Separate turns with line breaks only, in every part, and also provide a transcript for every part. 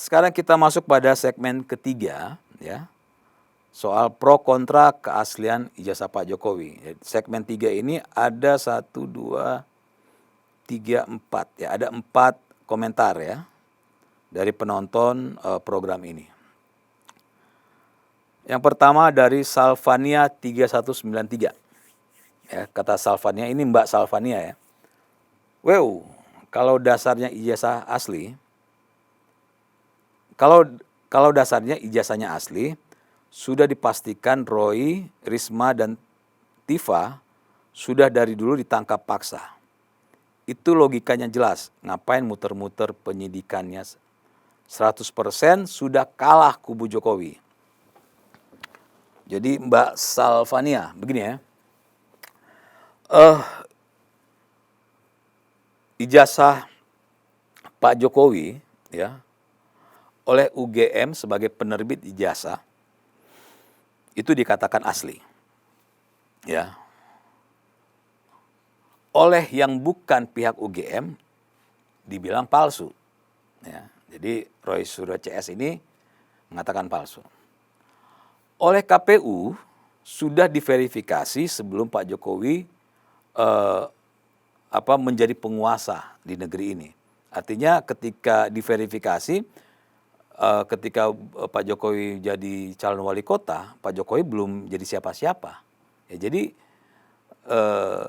sekarang kita masuk pada segmen ketiga, ya, soal pro kontra keaslian ijazah Pak Jokowi. Segmen 3 ini ada 1, 2, 3, 4, ya, ada 4 komentar ya dari penonton program ini. Yang pertama dari Salvania 3193. Ya, kata Salvania, ini Mbak Salvania ya. Wow, kalau dasarnya ijazah asli, kalau dasarnya ijazahnya asli, sudah dipastikan Roy, Risma, dan Tifa sudah dari dulu ditangkap paksa. Itu logikanya jelas, ngapain muter-muter penyidikannya. 100% sudah kalah kubu Jokowi. Jadi Mbak Salvania, begini ya. Ijazah Pak Jokowi ya oleh UGM sebagai penerbit ijazah itu dikatakan asli. Ya. Oleh yang bukan pihak UGM dibilang palsu. Ya. Jadi Roy Suryo CS ini mengatakan palsu. Oleh KPU sudah diverifikasi sebelum Pak Jokowi menjadi penguasa di negeri ini. Artinya ketika diverifikasi, ketika Pak Jokowi jadi calon wali kota, Pak Jokowi belum jadi siapa-siapa. Ya, jadi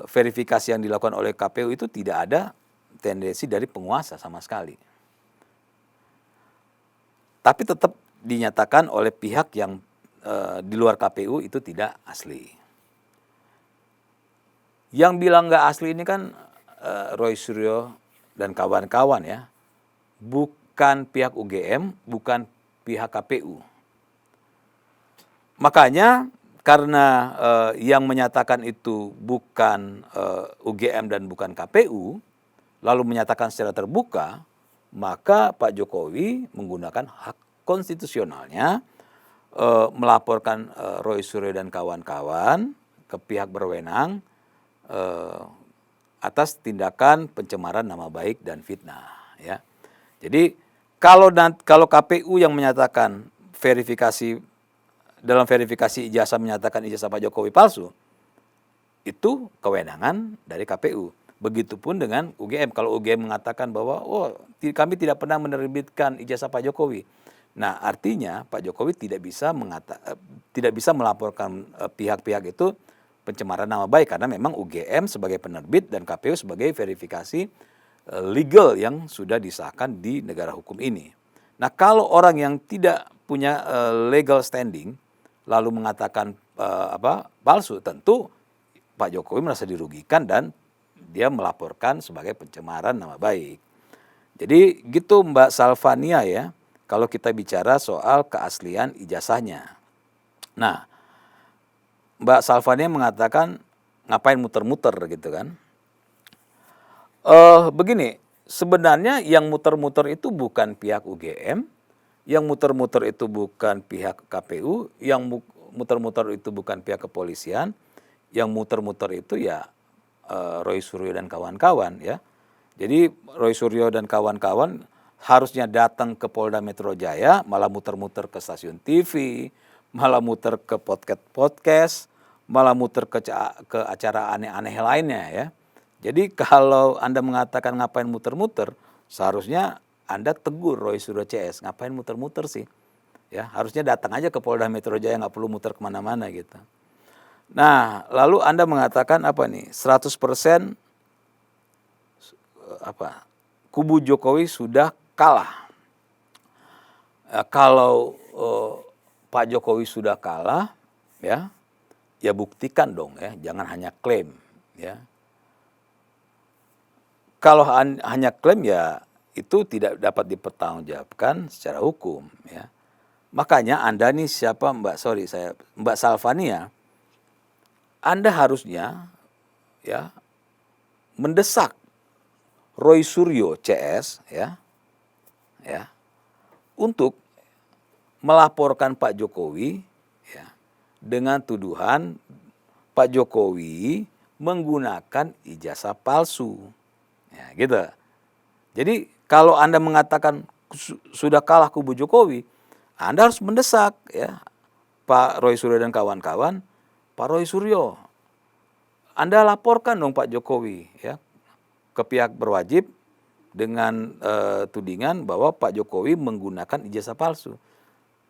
verifikasi yang dilakukan oleh KPU itu tidak ada tendensi dari penguasa sama sekali. Tapi tetap dinyatakan oleh pihak yang di luar KPU itu tidak asli. Yang bilang nggak asli ini kan Roy Suryo dan kawan-kawan ya, bukan pihak UGM, bukan pihak KPU. Makanya karena yang menyatakan itu bukan UGM dan bukan KPU, lalu menyatakan secara terbuka, maka Pak Jokowi menggunakan hak konstitusionalnya melaporkan Roy Suryo dan kawan-kawan ke pihak berwenang atas tindakan pencemaran nama baik dan fitnah. Ya. Jadi kalau KPU yang menyatakan dalam verifikasi ijazah menyatakan ijazah Pak Jokowi palsu, itu kewenangan dari KPU. Begitupun dengan UGM. Kalau UGM mengatakan bahwa kami tidak pernah menerbitkan ijazah Pak Jokowi. Nah, artinya Pak Jokowi tidak bisa melaporkan pihak-pihak itu pencemaran nama baik karena memang UGM sebagai penerbit dan KPU sebagai verifikasi legal yang sudah disahkan di negara hukum ini. Nah, kalau orang yang tidak punya legal standing lalu mengatakan palsu, tentu Pak Jokowi merasa dirugikan dan dia melaporkan sebagai pencemaran nama baik. Jadi gitu Mbak Salvania ya, kalau kita bicara soal keaslian ijazahnya. Nah, Mbak Salvania mengatakan ngapain muter-muter gitu kan. Begini, sebenarnya yang muter-muter itu bukan pihak UGM, yang muter-muter itu bukan pihak KPU, yang muter-muter itu bukan pihak kepolisian, yang muter-muter itu ya Roy Suryo dan kawan-kawan ya. Jadi Roy Suryo dan kawan-kawan harusnya datang ke Polda Metro Jaya, malah muter-muter ke stasiun TV, malah muter ke podcast, malah muter ke acara aneh-aneh lainnya ya. Jadi kalau Anda mengatakan ngapain muter-muter, seharusnya Anda tegur Roy Suryo CS, ngapain muter-muter sih? Ya, harusnya datang aja ke Polda Metro Jaya, nggak perlu muter kemana-mana gitu. Nah, lalu Anda mengatakan 100% kubu Jokowi sudah kalah. Kalau Pak Jokowi sudah kalah, ya buktikan dong ya, jangan hanya klaim ya. Kalau hanya klaim ya itu tidak dapat dipertanggungjawabkan secara hukum ya. Makanya Anda nih Mbak Salvania, Anda harusnya ya mendesak Roy Suryo CS ya untuk melaporkan Pak Jokowi ya dengan tuduhan Pak Jokowi menggunakan ijazah palsu. Ya, gitu. Jadi kalau Anda mengatakan sudah kalah kubu Jokowi, Anda harus mendesak ya Pak Roy Suryo dan kawan-kawan, Pak Roy Suryo, Anda laporkan dong Pak Jokowi ya ke pihak berwajib dengan tudingan bahwa Pak Jokowi menggunakan ijazah palsu.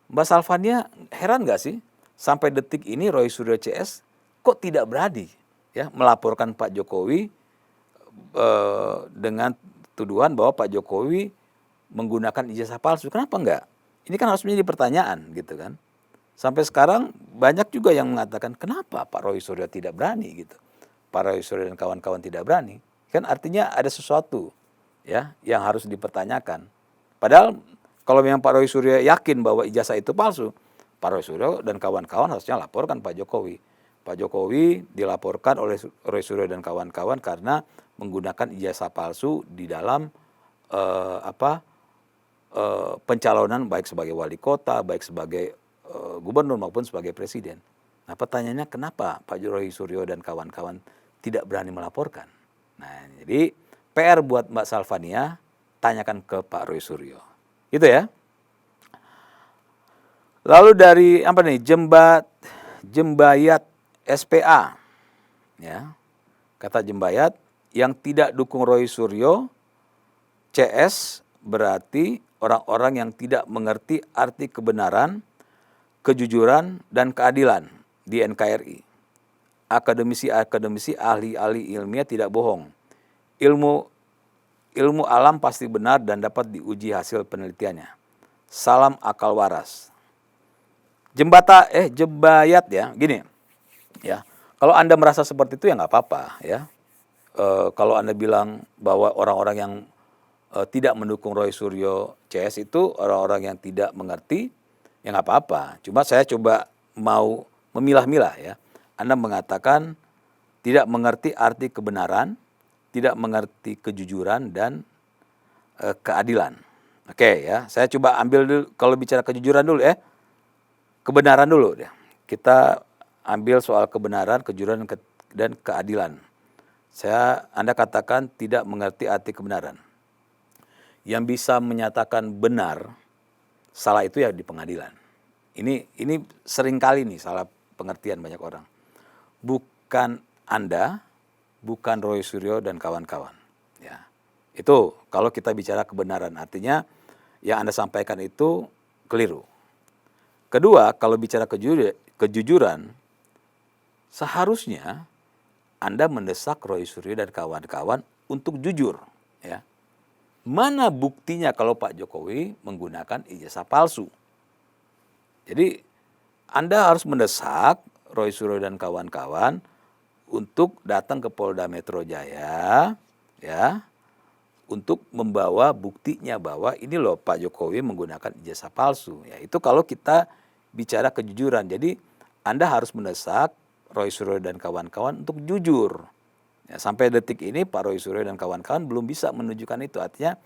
Mbak Salvania heran nggak sih sampai detik ini Roy Suryo CS kok tidak berani ya melaporkan Pak Jokowi dengan tuduhan bahwa Pak Jokowi menggunakan ijazah palsu. Kenapa enggak? Ini kan harus menjadi pertanyaan gitu kan. Sampai sekarang banyak juga yang mengatakan kenapa Pak Roy Suryo tidak berani gitu. Pak Roy Suryo dan kawan-kawan tidak berani. Kan artinya ada sesuatu ya yang harus dipertanyakan. Padahal kalau memang Pak Roy Suryo yakin bahwa ijazah itu palsu, Pak Roy Suryo dan kawan-kawan harusnya laporkan Pak Jokowi. Pak Jokowi dilaporkan oleh Roy Suryo dan kawan-kawan karena menggunakan ijazah palsu di dalam pencalonan baik sebagai wali kota, baik sebagai gubernur maupun sebagai presiden. Nah pertanyaannya kenapa Pak Roy Suryo dan kawan-kawan tidak berani melaporkan? Nah jadi PR buat Mbak Salvania, tanyakan ke Pak Roy Suryo. Gitu ya. Lalu dari apa nih? Jembayat SPA. Ya. Kata Jembayat, yang tidak dukung Roy Suryo CS berarti orang-orang yang tidak mengerti arti kebenaran, kejujuran, dan keadilan di NKRI. Akademisi-akademisi, ahli-ahli ilmiah tidak bohong. Ilmu alam pasti benar dan dapat diuji hasil penelitiannya. Salam akal waras. Jembayat ya, gini ya. Kalau Anda merasa seperti itu ya nggak apa-apa ya. Kalau Anda bilang bahwa orang-orang yang tidak mendukung Roy Suryo CS itu orang-orang yang tidak mengerti, ya nggak apa-apa. Cuma saya coba mau memilah-milah ya. Anda mengatakan tidak mengerti arti kebenaran, tidak mengerti kejujuran dan keadilan. Oke ya, saya coba ambil dulu, kalau bicara kejujuran dulu ya, kebenaran dulu ya. Kita ambil soal kebenaran, kejujuran dan keadilan. Anda katakan tidak mengerti arti kebenaran. Yang bisa menyatakan benar, salah itu ya di pengadilan. Ini seringkali nih salah pengertian banyak orang. Bukan Anda, bukan Roy Suryo dan kawan-kawan. Ya, itu kalau kita bicara kebenaran, artinya yang Anda sampaikan itu keliru. Kedua, kalau bicara kejujuran, seharusnya Anda mendesak Roy Suryo dan kawan-kawan untuk jujur. Ya. Mana buktinya kalau Pak Jokowi menggunakan ijazah palsu? Jadi Anda harus mendesak Roy Suryo dan kawan-kawan untuk datang ke Polda Metro Jaya, ya, untuk membawa buktinya bahwa ini loh Pak Jokowi menggunakan ijazah palsu. Ya, itu kalau kita bicara kejujuran. Jadi Anda harus mendesak Roy Suryo dan kawan-kawan untuk jujur. Ya, sampai detik ini Pak Roy Suryo dan kawan-kawan belum bisa menunjukkan itu. Artinya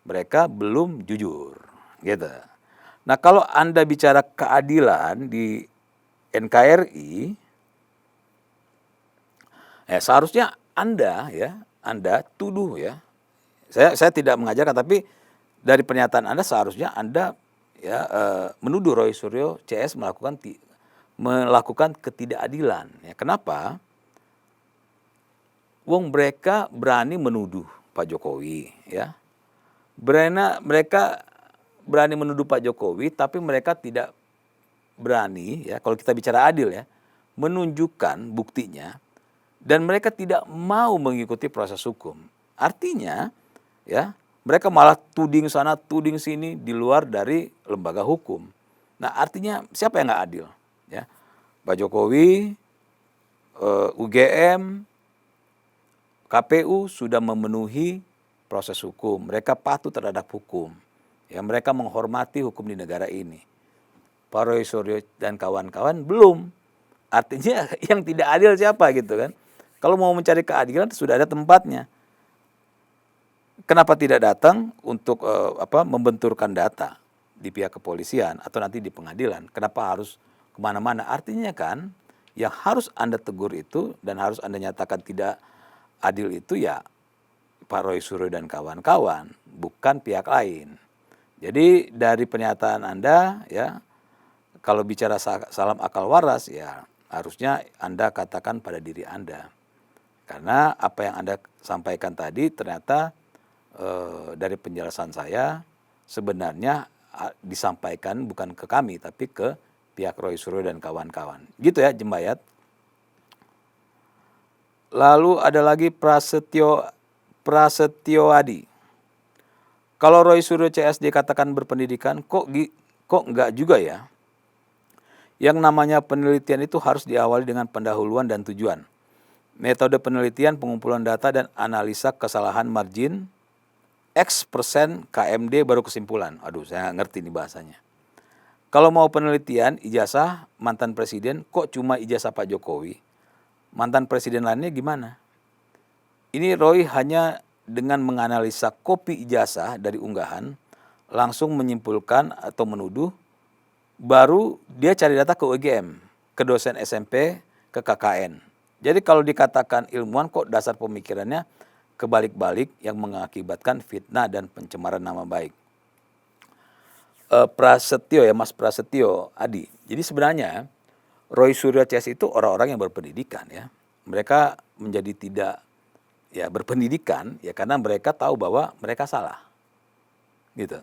mereka belum jujur. Gitu. Nah kalau Anda bicara keadilan di NKRI, ya seharusnya Anda tuduh ya. Saya tidak mengajarkan, tapi dari pernyataan Anda seharusnya Anda ya menuduh Roy Suryo CS melakukan ketidakadilan. Ya, kenapa? Wong mereka berani menuduh Pak Jokowi, ya. Mereka berani menuduh Pak Jokowi, tapi mereka tidak berani, ya. Kalau kita bicara adil ya, menunjukkan buktinya, dan mereka tidak mau mengikuti proses hukum. Artinya, ya, mereka malah tuding sana, tuding sini di luar dari lembaga hukum. Nah, artinya siapa yang nggak adil? Ya, Pak Jokowi, UGM, KPU sudah memenuhi proses hukum. Mereka patuh terhadap hukum. Ya, mereka menghormati hukum di negara ini. Pak Roy Suryo dan kawan-kawan belum. Artinya yang tidak adil siapa gitu kan? Kalau mau mencari keadilan sudah ada tempatnya. Kenapa tidak datang untuk membenturkan data di pihak kepolisian atau nanti di pengadilan? Kenapa harus kemana-mana? Artinya kan yang harus Anda tegur itu dan harus Anda nyatakan tidak adil itu ya Pak Roy Suryo dan kawan-kawan, bukan pihak lain. Jadi dari pernyataan Anda ya, kalau bicara salam akal waras ya harusnya Anda katakan pada diri Anda. Karena apa yang Anda sampaikan tadi ternyata dari penjelasan saya sebenarnya disampaikan bukan ke kami tapi ke pihak Roy Suryo dan kawan-kawan. Gitu ya Jembayat. Lalu ada lagi Prasetyo Adi. Kalau Roy Suryo CS dikatakan berpendidikan, kok enggak juga ya? Yang namanya penelitian itu harus diawali dengan pendahuluan dan tujuan. Metode penelitian, pengumpulan data, dan analisa kesalahan margin X% KMD baru kesimpulan. Aduh, saya nggak ngerti nih bahasanya. Kalau mau penelitian, ijazah mantan presiden, kok cuma ijazah Pak Jokowi? Mantan presiden lainnya gimana? Ini Roy hanya dengan menganalisa kopi ijazah dari unggahan, langsung menyimpulkan atau menuduh, baru dia cari data ke UGM, ke dosen SMP, ke KKN. Jadi kalau dikatakan ilmuwan kok dasar pemikirannya kebalik-balik yang mengakibatkan fitnah dan pencemaran nama baik. Prasetyo ya, Mas Prasetyo Adi. Jadi sebenarnya Roy Suryo CS itu orang-orang yang berpendidikan ya. Mereka menjadi tidak ya berpendidikan ya karena mereka tahu bahwa mereka salah. Gitu.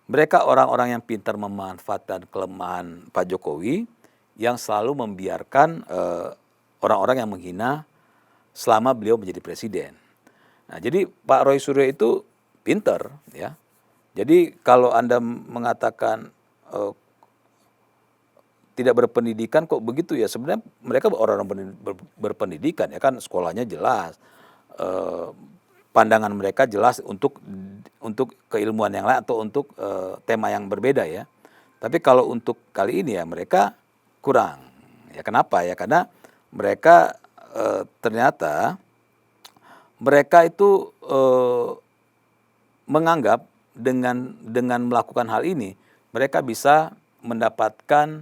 Mereka orang-orang yang pintar memanfaatkan kelemahan Pak Jokowi yang selalu membiarkan orang-orang yang menghina selama beliau menjadi presiden. Nah, jadi Pak Roy Suryo itu pintar ya. Jadi kalau Anda mengatakan tidak berpendidikan kok begitu ya, sebenarnya mereka orang-orang berpendidikan ya kan, sekolahnya jelas, pandangan mereka jelas untuk keilmuan yang lain atau untuk tema yang berbeda ya. Tapi kalau untuk kali ini ya mereka kurang. Ya kenapa ya? Karena mereka ternyata mereka itu menganggap dengan melakukan hal ini mereka bisa mendapatkan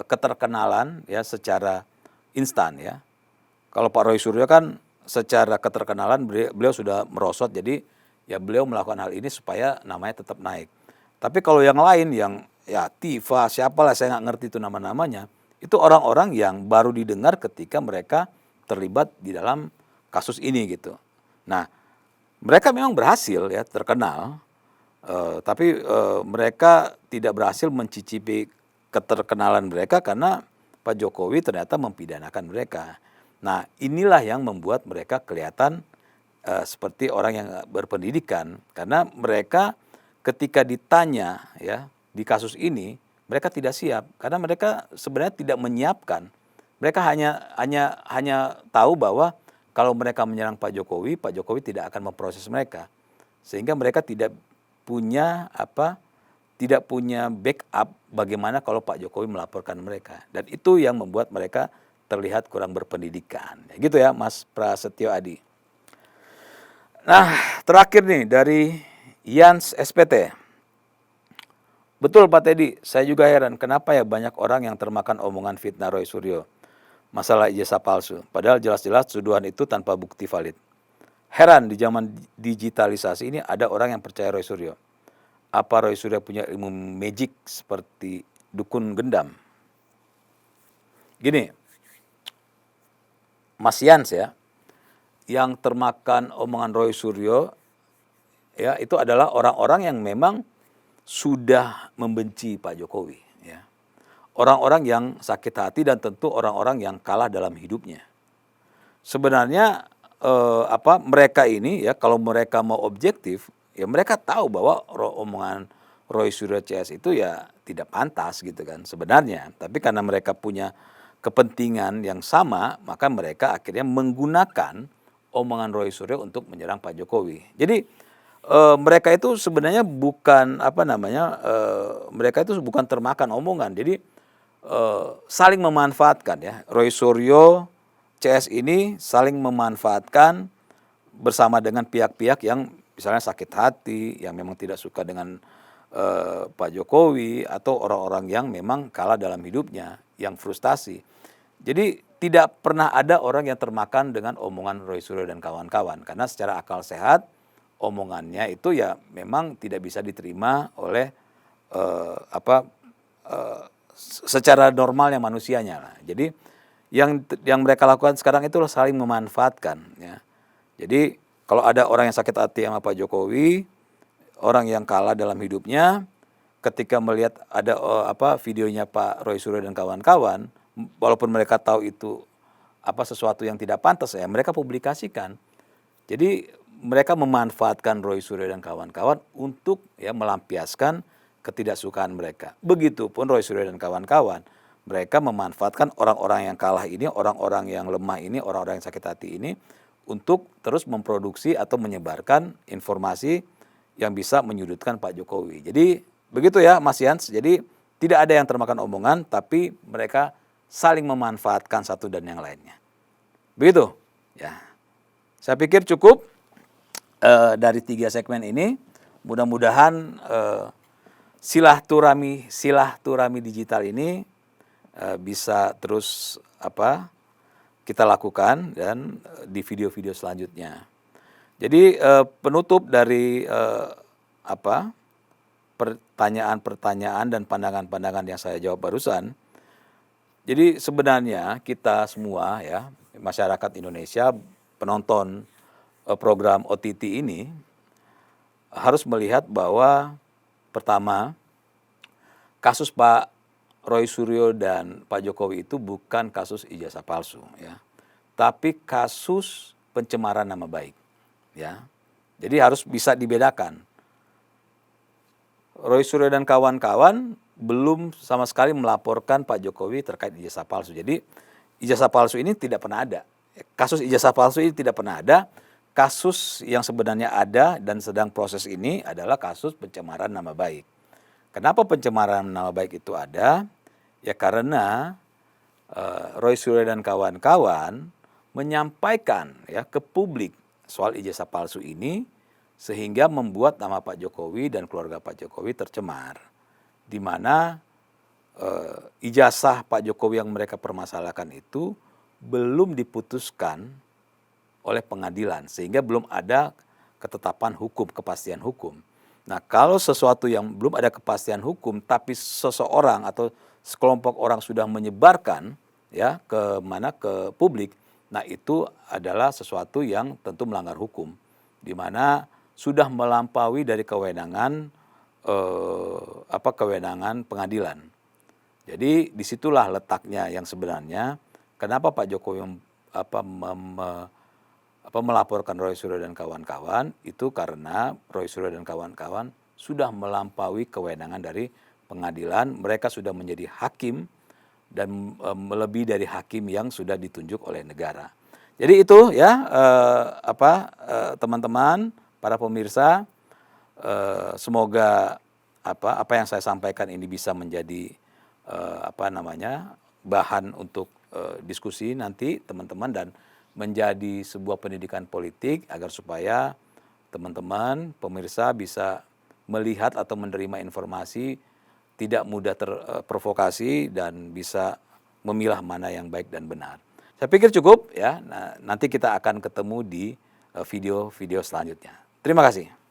keterkenalan ya secara instan ya. Kalau Pak Roy Suryo kan secara keterkenalan beliau sudah merosot, jadi ya beliau melakukan hal ini supaya namanya tetap naik. Tapi kalau yang lain yang ya Tifa siapalah saya nggak ngerti itu nama-namanya, itu orang-orang yang baru didengar ketika mereka terlibat di dalam kasus ini gitu. Nah, mereka memang berhasil ya terkenal, tapi mereka tidak berhasil mencicipi keterkenalan mereka karena Pak Jokowi ternyata mempidanakan mereka. Nah, inilah yang membuat mereka kelihatan seperti orang yang berpendidikan karena mereka ketika ditanya ya di kasus ini mereka tidak siap karena mereka sebenarnya tidak menyiapkan. Mereka hanya tahu bahwa kalau mereka menyerang Pak Jokowi tidak akan memproses mereka. Sehingga mereka tidak punya backup bagaimana kalau Pak Jokowi melaporkan mereka. Dan itu yang membuat mereka terlihat kurang berpendidikan. Gitu ya Mas Prasetyo Adi. Nah terakhir nih dari Yans SPT. Betul Pak Teddy, saya juga heran kenapa ya banyak orang yang termakan omongan fitnah Roy Suryo. Masalah ijazah palsu. Padahal jelas-jelas tuduhan itu tanpa bukti valid. Heran di zaman digitalisasi ini ada orang yang percaya Roy Suryo. Apa Roy Suryo punya ilmu magic seperti dukun gendam? Gini, Mas Yans ya, yang termakan omongan Roy Suryo ya itu adalah orang-orang yang memang sudah membenci Pak Jokowi ya. Orang-orang yang sakit hati dan tentu orang-orang yang kalah dalam hidupnya. Sebenarnya mereka ini ya kalau mereka mau objektif ya mereka tahu bahwa omongan Roy Suryo CS itu ya tidak pantas gitu kan sebenarnya. Tapi karena mereka punya kepentingan yang sama maka mereka akhirnya menggunakan omongan Roy Suryo untuk menyerang Pak Jokowi. Jadi mereka itu sebenarnya bukan mereka itu bukan termakan omongan. Jadi saling memanfaatkan ya. Roy Suryo CS ini saling memanfaatkan bersama dengan pihak-pihak yang misalnya sakit hati, yang memang tidak suka dengan Pak Jokowi atau orang-orang yang memang kalah dalam hidupnya, yang frustasi. Jadi tidak pernah ada orang yang termakan dengan omongan Roy Suryo dan kawan-kawan karena secara akal sehat omongannya itu ya memang tidak bisa diterima oleh apa secara normalnya manusianya lah. Jadi yang mereka lakukan sekarang itu saling memanfaatkan ya. Jadi kalau ada orang yang sakit hati sama Pak Jokowi, orang yang kalah dalam hidupnya, ketika melihat ada videonya Pak Roy Suryo dan kawan-kawan, walaupun mereka tahu itu sesuatu yang tidak pantas ya, mereka publikasikan. Jadi mereka memanfaatkan Roy Suryo dan kawan-kawan untuk ya melampiaskan ketidaksukaan mereka. Begitupun Roy Suryo dan kawan-kawan, mereka memanfaatkan orang-orang yang kalah ini, orang-orang yang lemah ini, orang-orang yang sakit hati ini untuk terus memproduksi atau menyebarkan informasi yang bisa menyudutkan Pak Jokowi. Jadi begitu ya Mas Yans, jadi tidak ada yang termakan omongan, tapi mereka saling memanfaatkan satu dan yang lainnya. Begitu ya. Saya pikir cukup dari 3 segmen ini. Mudah-mudahan silaturahmi digital ini bisa terus kita lakukan dan di video-video selanjutnya. Jadi penutup dari pertanyaan-pertanyaan dan pandangan-pandangan yang saya jawab barusan. Jadi sebenarnya kita semua ya, masyarakat Indonesia, penonton program OTT ini harus melihat bahwa pertama, kasus Pak Roy Suryo dan Pak Jokowi itu bukan kasus ijazah palsu ya, tapi kasus pencemaran nama baik ya. Jadi harus bisa dibedakan. Roy Suryo dan kawan-kawan belum sama sekali melaporkan Pak Jokowi terkait ijazah palsu. Jadi ijazah palsu ini tidak pernah ada. Kasus ijazah palsu ini tidak pernah ada. Kasus yang sebenarnya ada dan sedang proses ini adalah kasus pencemaran nama baik. Kenapa pencemaran nama baik itu ada? Ya karena Roy Suryo dan kawan-kawan menyampaikan ya ke publik soal ijazah palsu ini sehingga membuat nama Pak Jokowi dan keluarga Pak Jokowi tercemar. Di mana ijazah Pak Jokowi yang mereka permasalahkan itu belum diputuskan oleh pengadilan sehingga belum ada ketetapan hukum, kepastian hukum. Nah, kalau sesuatu yang belum ada kepastian hukum tapi seseorang atau sekelompok orang sudah menyebarkan ya ke publik, nah itu adalah sesuatu yang tentu melanggar hukum di mana sudah melampaui dari kewenangan kewenangan pengadilan. Jadi disitulah letaknya yang sebenarnya kenapa Pak Jokowi melaporkan Roy Suryo dan kawan-kawan itu karena Roy Suryo dan kawan-kawan sudah melampaui kewenangan dari pengadilan, mereka sudah menjadi hakim dan melebihi dari hakim yang sudah ditunjuk oleh negara. Jadi itu ya teman-teman, para pemirsa, semoga apa yang saya sampaikan ini bisa menjadi bahan untuk diskusi nanti teman-teman dan menjadi sebuah pendidikan politik agar supaya teman-teman pemirsa bisa melihat atau menerima informasi tidak mudah terprovokasi dan bisa memilah mana yang baik dan benar. Saya pikir cukup ya. Nah, nanti kita akan ketemu di video-video selanjutnya. Terima kasih.